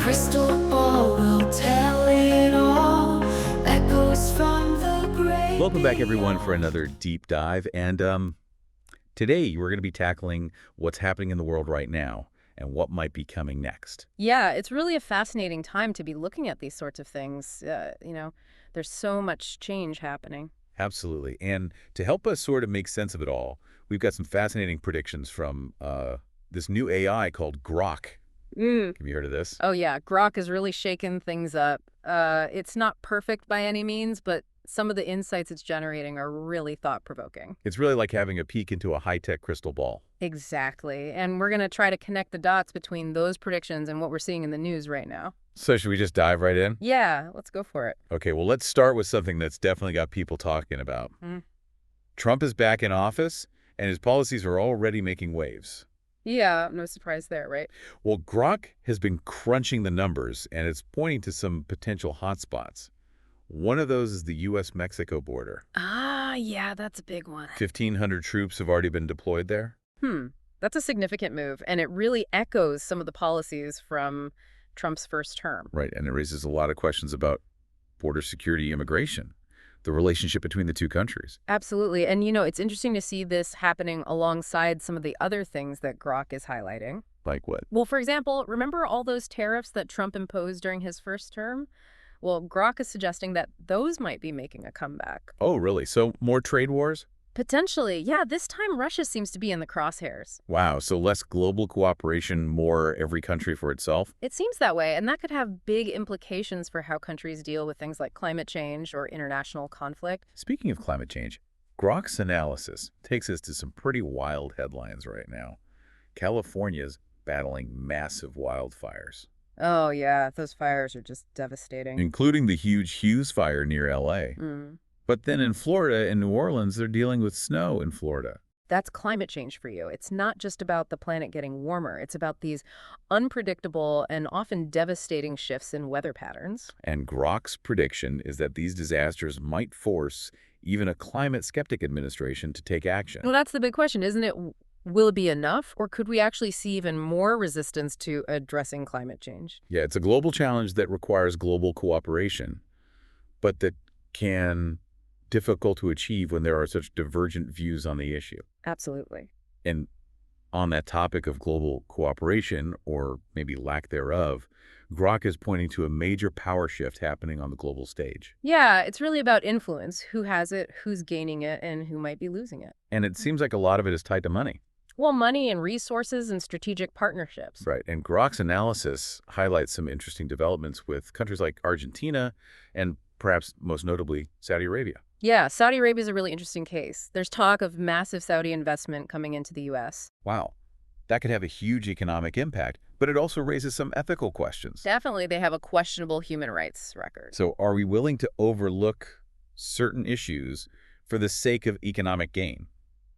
crystal ball will tell it all. Echoes from the grave. Welcome back, everyone, for another deep dive. And today we're going to be tackling what's happening in the world right now and what might be coming next. Yeah, it's really a fascinating time to be looking at these sorts of things. There's so much change happening. Absolutely. And to help us sort of make sense of it all, we've got some fascinating predictions from this new AI called Grok. Have you heard of this? Oh, yeah. Grok has really shaken things up. It's not perfect by any means, but some of the insights it's generating are really thought-provoking. It's really like having a peek into a high-tech crystal ball. Exactly. And we're going to try to connect the dots between those predictions and what we're seeing in the news right now. So should we just dive right in? Yeah, let's go for it. Okay, well, let's start with something that's definitely got people talking about. Trump is back in office, and his policies are already making waves. Yeah, no surprise there, right? Well, Grok has been crunching the numbers, and it's pointing to some potential hotspots. One of those is the U.S.-Mexico border. Ah, yeah, that's a big one. 1,500 troops have already been deployed there. That's a significant move, and it really echoes some of the policies from Trump's first term. Right, and it raises a lot of questions about border security, immigration, the relationship between the two countries. Absolutely. And, it's interesting to see this happening alongside some of the other things that Grok is highlighting. Like what? Well, for example, remember all those tariffs that Trump imposed during his first term? Well, Grok is suggesting that those might be making a comeback. Oh, really? So more trade wars? Potentially. Yeah, this time Russia seems to be in the crosshairs. Wow, so less global cooperation, more every country for itself? It seems that way, and that could have big implications for how countries deal with things like climate change or international conflict. Speaking of climate change, Grok's analysis takes us to some pretty wild headlines right now. California's battling massive wildfires, Oh, yeah, those fires are just devastating. including the huge Hughes fire near L.A. But then in Florida and New Orleans, they're dealing with snow in Florida. That's climate change for you. It's not just about the planet getting warmer. It's about these unpredictable and often devastating shifts in weather patterns. And Grok's prediction is that these disasters might force even a climate skeptic administration to take action. Well, that's the big question, isn't it? Will it be enough, or could we actually see even more resistance to addressing climate change? Yeah, it's a global challenge that requires global cooperation, but that can difficult to achieve when there are such divergent views on the issue. Absolutely. And on that topic of global cooperation, or maybe lack thereof, Grok is pointing to a major power shift happening on the global stage. Yeah, it's really about influence. Who has it, who's gaining it, and who might be losing it. And it seems like a lot of it is tied to money. Well, money and resources and strategic partnerships. Right. And Grok's analysis highlights some interesting developments with countries like Argentina and perhaps most notably Saudi Arabia. Yeah, Saudi Arabia is a really interesting case. There's talk of massive Saudi investment coming into the U.S. Wow. That could have a huge economic impact, but it also raises some ethical questions. Definitely, they have a questionable human rights record. So are we willing to overlook certain issues for the sake of economic gain?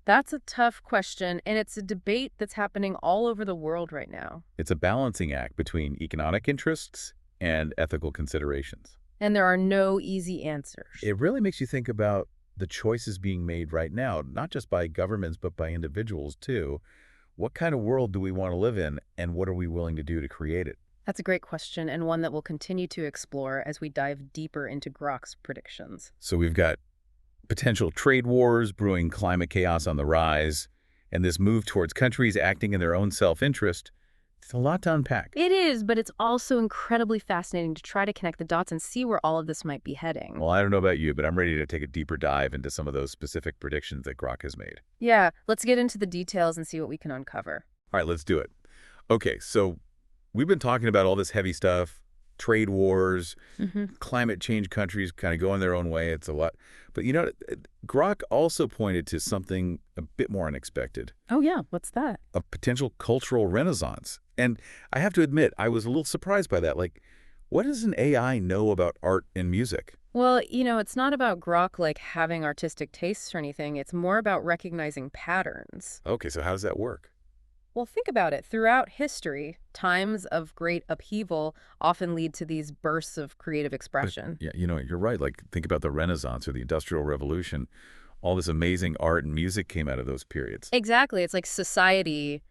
That's a tough question, and it's a debate that's happening all over the world right now. It's a balancing act between economic interests and ethical considerations. And there are no easy answers. It really makes you think about the choices being made right now, not just by governments, but by individuals too. What kind of world do we want to live in, and what are we willing to do to create it? That's a great question, and one that we'll continue to explore as we dive deeper into Grok's predictions. So we've got potential trade wars, brewing climate chaos on the rise, and this move towards countries acting in their own self-interest. It's a lot to unpack. It is, but it's also incredibly fascinating to try to connect the dots and see where all of this might be heading. Well, I don't know about you, but I'm ready to take a deeper dive into some of those specific predictions that Grok has made. Yeah, let's get into the details and see what we can uncover. All right, let's do it. Okay, so we've been talking about all this heavy stuff, trade wars, climate change countries kind of going their own way. It's a lot. But Grok also pointed to something a bit more unexpected. Oh, yeah. What's that? A potential cultural renaissance. And I have to admit, I was a little surprised by that. Like, what does an AI know about art and music? Well, it's not about Grok having artistic tastes or anything. It's more about recognizing patterns. Okay, so how does that work? Well, think about it. Throughout history, times of great upheaval often lead to these bursts of creative expression. But, yeah, you're right. Like, think about the Renaissance or the Industrial Revolution. All this amazing art and music came out of those periods. Exactly. It's like society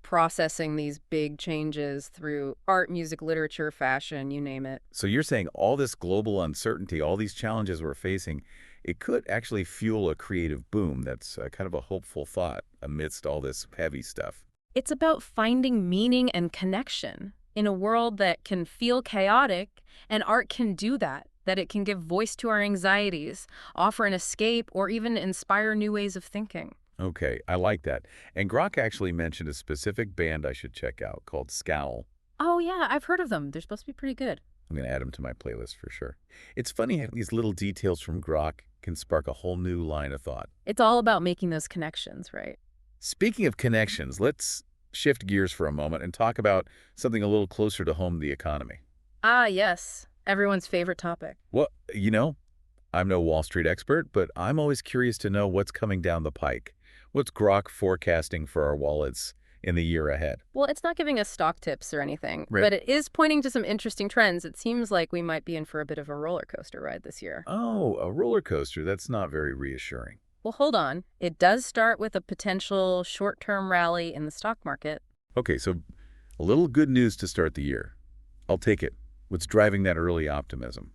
processing these big changes through art, music, literature, fashion, you name it. So you're saying all this global uncertainty, all these challenges we're facing, it could actually fuel a creative boom. That's kind of a hopeful thought amidst all this heavy stuff. It's about finding meaning and connection in a world that can feel chaotic, and art can do that. That it can give voice to our anxieties, offer an escape, or even inspire new ways of thinking. Okay, I like that. And Grok actually mentioned a specific band I should check out called Scowl. Oh yeah, I've heard of them. They're supposed to be pretty good. I'm going to add them to my playlist for sure. It's funny how these little details from Grok can spark a whole new line of thought. It's all about making those connections, right? Speaking of connections, let's shift gears for a moment and talk about something a little closer to home, the economy. Ah, yes. Everyone's favorite topic. Well, I'm no Wall Street expert, but I'm always curious to know what's coming down the pike. What's Grok forecasting for our wallets in the year ahead? Well, it's not giving us stock tips or anything, Right. but it is pointing to some interesting trends. It seems like we might be in for a bit of a roller coaster ride this year. Oh, a roller coaster. That's not very reassuring. Well, hold on. It does start with a potential short-term rally in the stock market. Okay, so a little good news to start the year. I'll take it. What's driving that early optimism?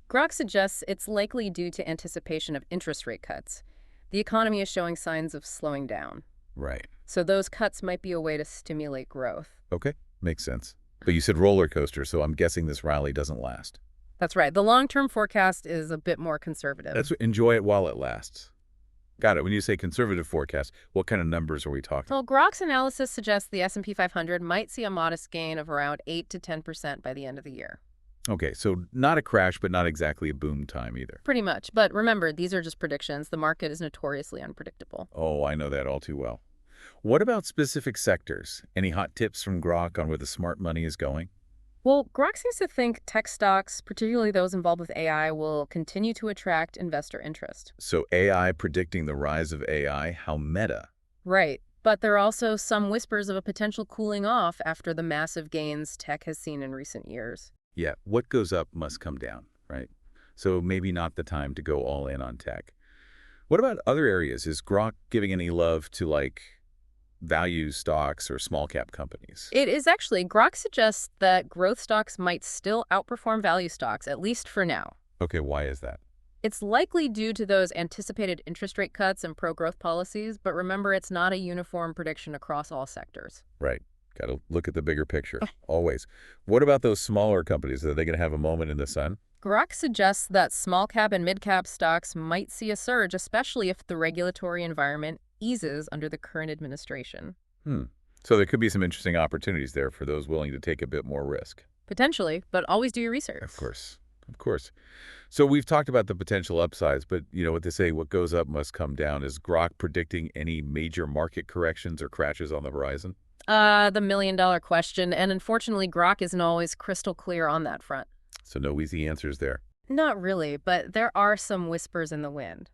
Grok suggests it's likely due to anticipation of interest rate cuts. The economy is showing signs of slowing down. Right. So those cuts might be a way to stimulate growth. Okay, makes sense. But you said roller coaster, so I'm guessing this rally doesn't last. That's right. The long-term forecast is a bit more conservative. Enjoy it while it lasts. Got it. When you say conservative forecast, what kind of numbers are we talking? Well, Grok's analysis suggests the S&P 500 might see a modest gain of around 8 to 10% by the end of the year. Okay, so not a crash, but not exactly a boom time either. Pretty much. But remember, these are just predictions. The market is notoriously unpredictable. Oh, I know that all too well. What about specific sectors? Any hot tips from Grok on where the smart money is going? Well, Grok seems to think tech stocks, particularly those involved with AI, will continue to attract investor interest. So AI predicting the rise of AI, how meta. Right. But there are also some whispers of a potential cooling off after the massive gains tech has seen in recent years. Yeah, what goes up must come down, right? So maybe not the time to go all in on tech. What about other areas? Is Grok giving any love to value stocks or small cap companies? It is actually. Grok suggests that growth stocks might still outperform value stocks, at least for now. Okay, why is that? It's likely due to those anticipated interest rate cuts and pro-growth policies, but remember, it's not a uniform prediction across all sectors. Right. Got to look at the bigger picture, always. What about those smaller companies? Are they going to have a moment in the sun? Grok suggests that small cap and mid cap stocks might see a surge, especially if the regulatory environment eases under the current administration. So there could be some interesting opportunities there for those willing to take a bit more risk. Potentially, but always do your research. Of course. Of course. So we've talked about the potential upsides, but what they say, what goes up must come down. Is Grok predicting any major market corrections or crashes on the horizon? The million-dollar question, and unfortunately, Grok isn't always crystal clear on that front. So no easy answers there. Not really, but there are some whispers in the wind.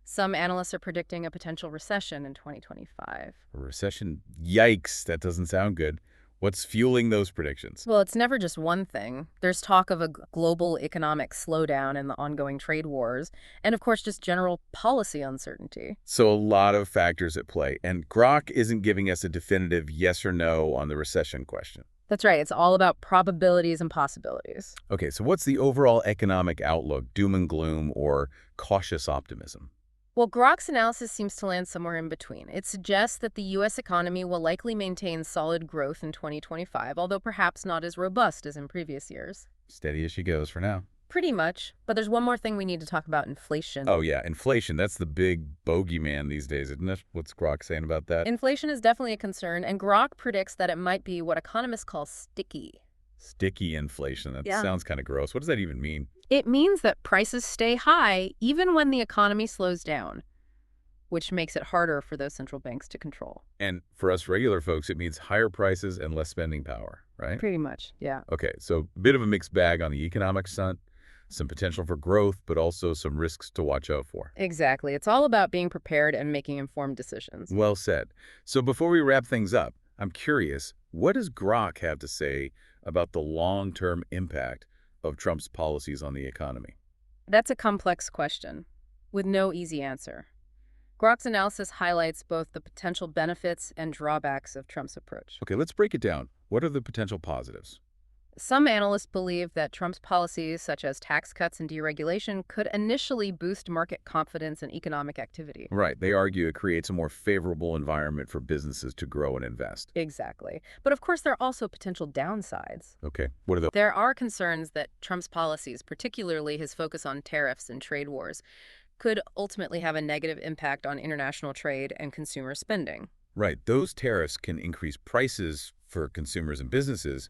Some analysts are predicting a potential recession in 2025. A recession? Yikes, that doesn't sound good. What's fueling those predictions? Well, it's never just one thing. There's talk of a global economic slowdown and the ongoing trade wars, and of course, just general policy uncertainty. So a lot of factors at play, and Grok isn't giving us a definitive yes or no on the recession question. That's right. It's all about probabilities and possibilities. Okay, so what's the overall economic outlook, doom and gloom, or cautious optimism? Well, Grok's analysis seems to land somewhere in between. It suggests that the U.S. economy will likely maintain solid growth in 2025, although perhaps not as robust as in previous years. Steady as she goes for now. Pretty much. But there's one more thing we need to talk about: inflation. Oh, yeah, inflation. That's the big bogeyman these days, isn't it? What's Grok saying about that? Inflation is definitely a concern, and Grok predicts that it might be what economists call sticky. Sticky inflation. That Yeah. sounds kind of gross. What does that even mean? It means that prices stay high even when the economy slows down, which makes it harder for those central banks to control. And for us regular folks, it means higher prices and less spending power, right? Pretty much, yeah. Okay, so a bit of a mixed bag on the economic front, some potential for growth, but also some risks to watch out for. Exactly. It's all about being prepared and making informed decisions. Well said. So before we wrap things up, I'm curious, what does Grok have to say about the long-term impact of Trump's policies on the economy? That's a complex question with no easy answer. Grok's analysis highlights both the potential benefits and drawbacks of Trump's approach. Okay, let's break it down. What are the potential positives? Some analysts believe that Trump's policies, such as tax cuts and deregulation, could initially boost market confidence and economic activity. Right. They argue it creates a more favorable environment for businesses to grow and invest. Exactly. But of course, there are also potential downsides. Okay. What are the... There are concerns that Trump's policies, particularly his focus on tariffs and trade wars, could ultimately have a negative impact on international trade and consumer spending. Right. Those tariffs can increase prices for consumers and businesses,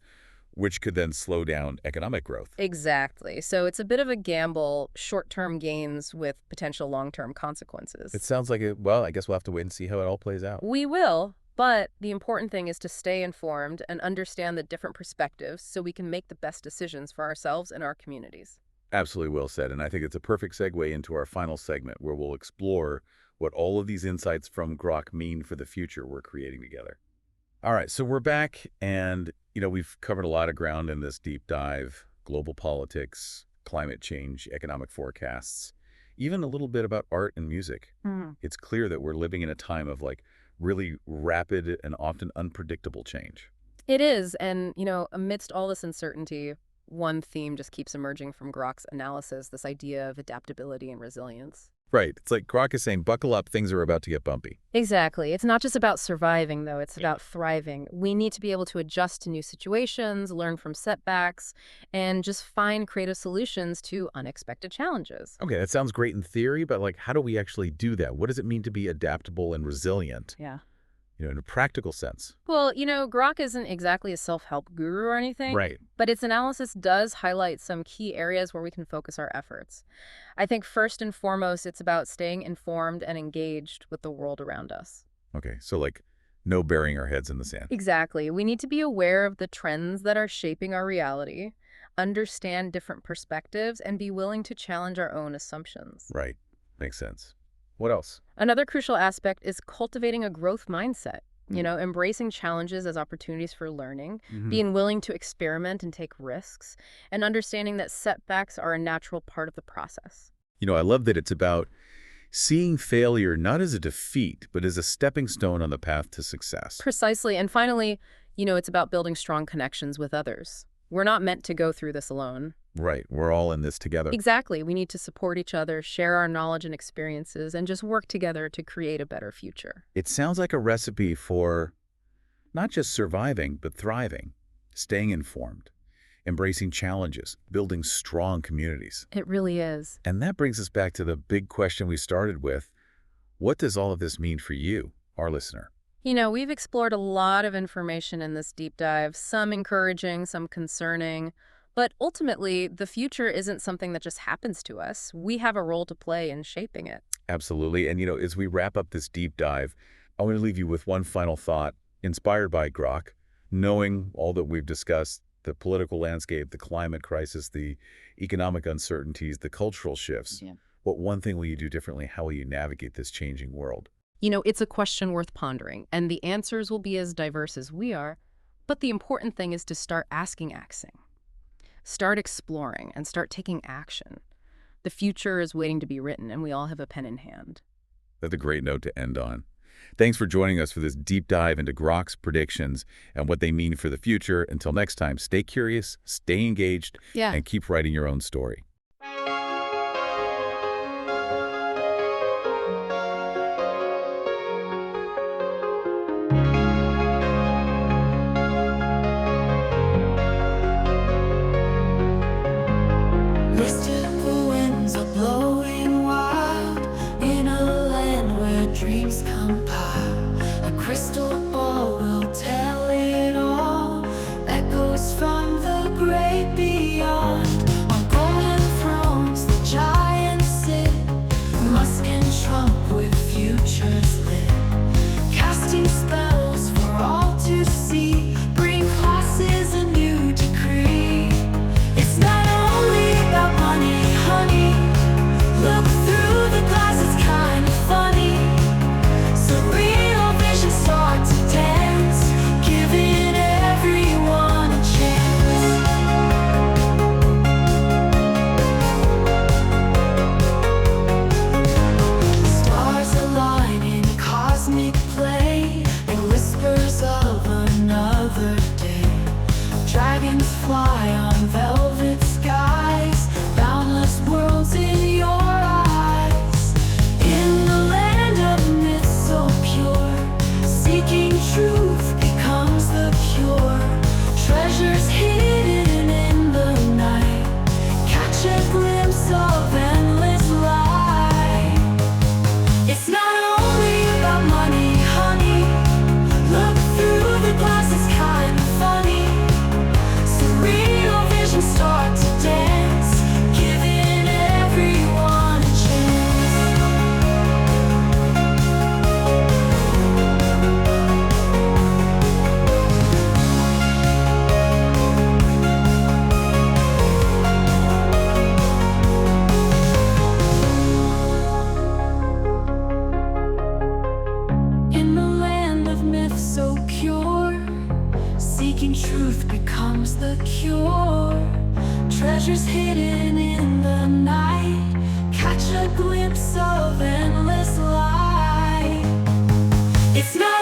which could then slow down economic growth. Exactly. So it's a bit of a gamble, short-term gains with potential long-term consequences. It sounds like it... Well, I guess we'll have to wait and see how it all plays out. We will, but the important thing is to stay informed and understand the different perspectives so we can make the best decisions for ourselves and our communities. Absolutely well said. And I think it's a perfect segue into our final segment where we'll explore what all of these insights from Grok mean for the future we're creating together. All right, so we're back, and, we've covered a lot of ground in this deep dive: global politics, climate change, economic forecasts, even a little bit about art and music. It's clear that we're living in a time of, really rapid and often unpredictable change. It is, and, amidst all this uncertainty, one theme just keeps emerging from Grok's analysis, this idea of adaptability and resilience. Right. It's like Grok is saying, buckle up, things are about to get bumpy. Exactly. It's not just about surviving, though. It's about thriving. We need to be able to adjust to new situations, learn from setbacks, and just find creative solutions to unexpected challenges. Okay, that sounds great in theory, but how do we actually do that? What does it mean to be adaptable and resilient? Yeah. In a practical sense. Well, Grok isn't exactly a self-help guru or anything. Right. But its analysis does highlight some key areas where we can focus our efforts. I think first and foremost, it's about staying informed and engaged with the world around us. Okay, so no burying our heads in the sand. Exactly. We need to be aware of the trends that are shaping our reality, understand different perspectives, and be willing to challenge our own assumptions. Right. Makes sense. What else? Another crucial aspect is cultivating a growth mindset. Embracing challenges as opportunities for learning, being willing to experiment and take risks, and understanding that setbacks are a natural part of the process. I love that it's about seeing failure not as a defeat, but as a stepping stone on the path to success. Precisely. And finally, it's about building strong connections with others. We're not meant to go through this alone. Right. We're all in this together. Exactly. We need to support each other, share our knowledge and experiences, and just work together to create a better future. It sounds like a recipe for not just surviving, but thriving, staying informed, embracing challenges, building strong communities. It really is. And that brings us back to the big question we started with. What does all of this mean for you, our listener? We've explored a lot of information in this deep dive, some encouraging, some concerning. But ultimately, the future isn't something that just happens to us. We have a role to play in shaping it. Absolutely. And, as we wrap up this deep dive, I want to leave you with one final thought, inspired by Grok, knowing all that we've discussed, the political landscape, the climate crisis, the economic uncertainties, the cultural shifts. Yeah. What one thing will you do differently? How will you navigate this changing world? It's a question worth pondering, and the answers will be as diverse as we are. But the important thing is to start asking. Start exploring and start taking action. The future is waiting to be written, and we all have a pen in hand. That's a great note to end on. Thanks for joining us for this deep dive into Grok's predictions and what they mean for the future. Until next time, stay curious, stay engaged, and keep writing your own story. Mystical winds are blowing wild in a land where dreams compile. A crystal ball will tell it all. Echoes from the great beyond. On golden thrones, the giants sit. Musk and Trump with futures lit. Casting spells for all to see. Bring classes a new decree. It's not only about money, honey. Look through the glass, it's kind of funny. Surreal visions start to dance, giving everyone a chance. treasures hidden in the night. Catch a glimpse of endless light. It's not